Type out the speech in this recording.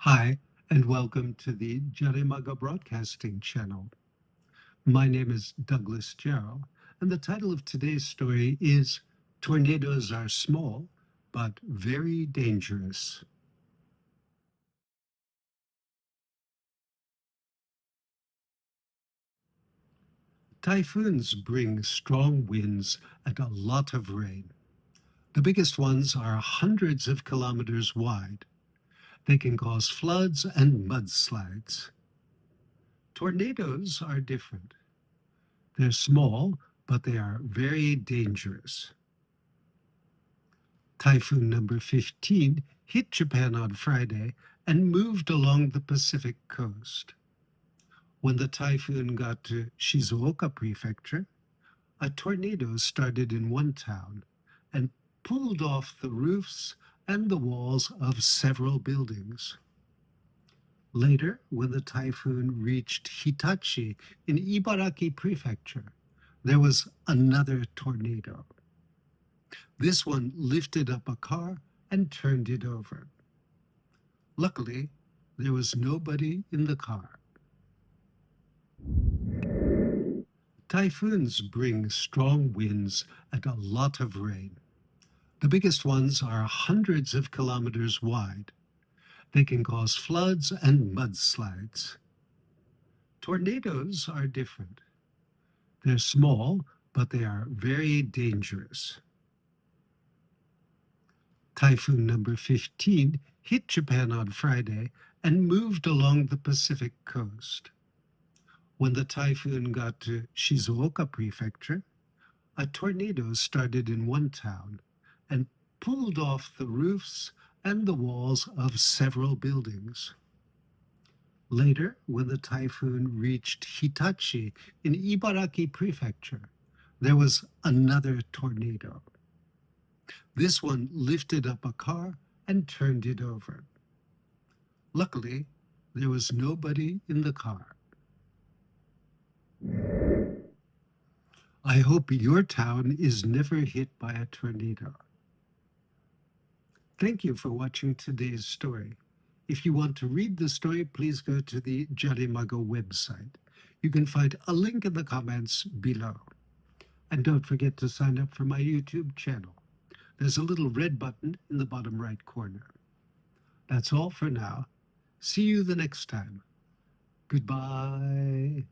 Hi, and welcome to the Jarimaga Broadcasting Channel. My name is Douglas Jarrell, and the title of today's story is Tornadoes Are Small, but Very Dangerous. Typhoons bring strong winds and a lot of rain. The biggest ones are hundreds of kilometers wide. They can cause floods and mudslides. Tornadoes are different. They're small, but they are very dangerous. Typhoon number 15 hit Japan on Friday and moved along the Pacific coast. When the typhoon got to Shizuoka Prefecture, a tornado started in one town and pulled off the roofs and the walls of several buildings. Later, when the typhoon reached Hitachi in Ibaraki Prefecture, there was another tornado. This one lifted up a car and turned it over. Luckily, there was nobody in the car. Typhoons bring strong winds and a lot of rain. The biggest ones are hundreds of kilometers wide. They can cause floods and mudslides. Tornadoes are different. They're small, but they are very dangerous. Typhoon number 15 hit Japan on Friday and moved along the Pacific coast. When the typhoon got to Shizuoka Prefecture, a tornado started in one town and pulled off the roofs and the walls of several buildings. Later, when the typhoon reached Hitachi in Ibaraki Prefecture, there was another tornado. This one lifted up a car and turned it over. Luckily, there was nobody in the car. I hope your town is never hit by a tornado. Thank you for watching today's story. If you want to read the story, please go to the Jarimaga website. You can find a link in the comments below. And don't forget to sign up for my YouTube channel. There's a little red button in the bottom right corner. That's all for now. See you the next time. Goodbye.